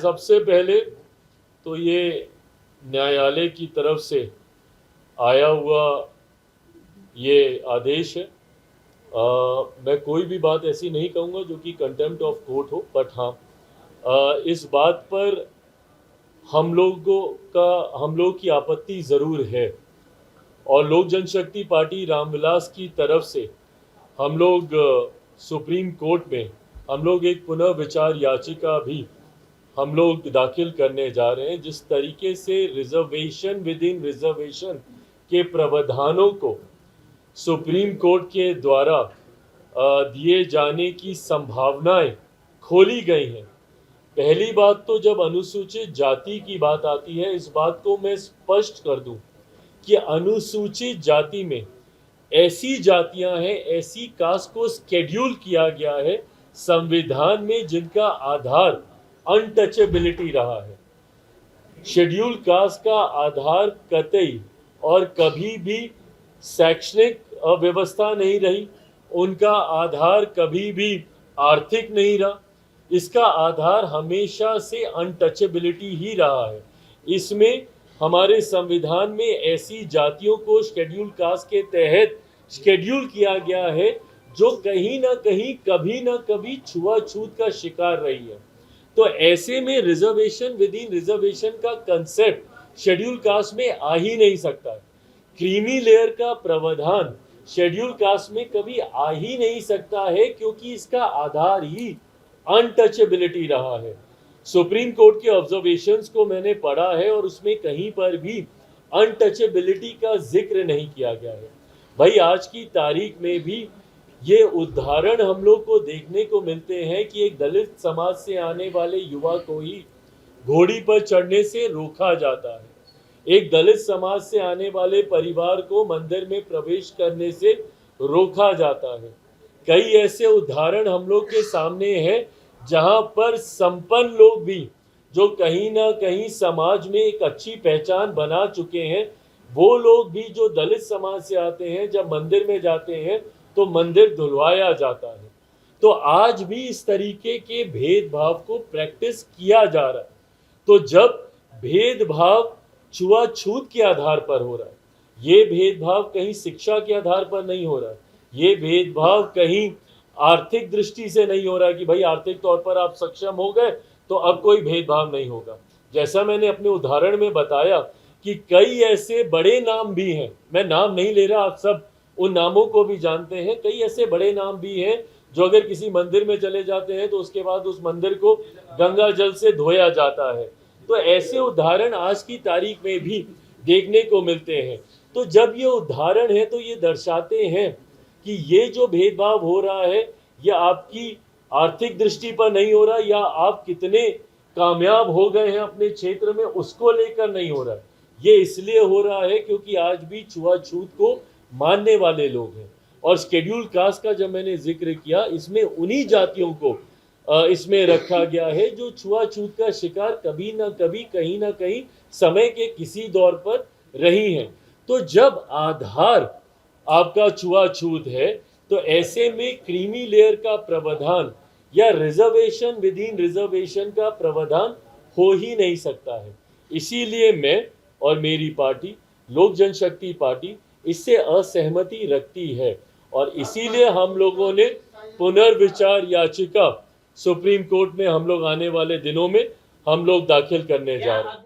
सबसे पहले तो ये न्यायालय की तरफ से आया हुआ ये आदेश है। मैं कोई भी बात ऐसी नहीं कहूँगा जो कि कंटेम्प्ट ऑफ कोर्ट हो, बट हाँ इस बात पर हम लोगों की आपत्ति ज़रूर है और लोक जनशक्ति पार्टी रामविलास की तरफ से हम लोग सुप्रीम कोर्ट में हम लोग एक पुनः विचार याचिका भी हम लोग दाखिल करने जा रहे हैं। जिस तरीके से रिजर्वेशन विद इन रिजर्वेशन के प्रावधानों को सुप्रीम कोर्ट के द्वारा दिए जाने की संभावनाएं खोली गई हैं। पहली बात तो जब अनुसूचित जाति की बात आती है, इस बात को मैं स्पष्ट कर दूं कि अनुसूचित जाति में ऐसी जातियां हैं, ऐसी कास्ट को स्केड्यूल किया गया है संविधान में जिनका आधार अनटचेबिलिटी रहा है। शेड्यूल कास्ट का आधार कतई और कभी भी शैक्षणिक व्यवस्था नहीं रही, उनका आधार कभी भी आर्थिक नहीं रहा, इसका आधार हमेशा से अनटचेबिलिटी ही रहा है। इसमें हमारे संविधान में ऐसी जातियों को शेड्यूल कास्ट के तहत शेड्यूल किया गया है जो कहीं ना कहीं कभी ना कभी छुआछूत का शिकार रही है। तो ऐसे में रिजर्वेशन विद इन रिजर्वेशन का कंसेप्ट शेड्यूल कास्ट में आ ही नहीं सकता। क्रीमी लेयर का प्रावधान शेड्यूल कास्ट में कभी आ ही नहीं सकता है क्योंकि इसका आधार ही अनटचेबिलिटी रहा है। सुप्रीम कोर्ट के ऑब्जर्वेशंस को मैंने पढ़ा है और उसमें कहीं पर भी अनटचेबिलिटी का जिक्र नहीं किया गया है। भाई आज की तारीख में भी ये उदाहरण हम लोग को देखने को मिलते हैं कि एक दलित समाज से आने वाले युवा को ही घोड़ी पर चढ़ने से रोका जाता है, एक दलित समाज से आने वाले परिवार को मंदिर में प्रवेश करने से रोका जाता है। कई ऐसे उदाहरण हम लोग के सामने हैं जहां पर संपन्न लोग भी जो कहीं ना कहीं समाज में एक अच्छी पहचान बना चुके हैं, वो लोग भी जो दलित समाज से आते हैं जब मंदिर में जाते हैं तो मंदिर धुलवाया जाता है। तो आज भी इस तरीके के भेदभाव को प्रैक्टिस किया जा रहा है। तो जब भेदभाव छुआछूत के आधार पर हो रहा है, ये भेदभाव कहीं शिक्षा के आधार पर नहीं हो रहा है, ये भेदभाव कहीं आर्थिक दृष्टि से नहीं हो रहा है कि भाई आर्थिक तौर पर आप सक्षम हो गए तो अब कोई भेदभाव नहीं होगा। जैसा मैंने अपने उदाहरण में बताया कि कई ऐसे बड़े नाम भी हैं, मैं नाम नहीं ले रहा, आप सब उन नामों को भी जानते हैं। कई ऐसे बड़े नाम भी हैं जो अगर किसी मंदिर में चले जाते हैं तो उसके बाद उस मंदिर को गंगा जल से धोया जाता है। तो ऐसे उदाहरण आज की तारीख में भी देखने को मिलते हैं। तो जब ये उदाहरण है तो ये दर्शाते हैं कि ये जो भेदभाव हो रहा है ये आपकी आर्थिक दृष्टि पर नहीं हो रहा या आप कितने कामयाब हो गए हैं अपने क्षेत्र में उसको लेकर नहीं हो रहा। ये इसलिए हो रहा है क्योंकि आज भी छुआछूत को मानने वाले लोग हैं। और शेड्यूल कास्ट का जब मैंने जिक्र किया, इसमें उन्हीं जातियों को इसमें रखा गया है जो छुआछूत का शिकार कभी ना कभी कहीं ना कहीं समय के किसी दौर पर रही हैं। तो जब आधार आपका छुआछूत है तो ऐसे में क्रीमी लेयर का प्रावधान या रिजर्वेशन विद इन रिजर्वेशन का प्रावधान हो ही नहीं सकता है। इसीलिए मैं और मेरी पार्टी लोक जनशक्ति पार्टी इससे असहमति रखती है और इसीलिए हम लोगों ने पुनर्विचार याचिका सुप्रीम कोर्ट में हम लोग आने वाले दिनों में हम लोग दाखिल करने जा रहे हैं।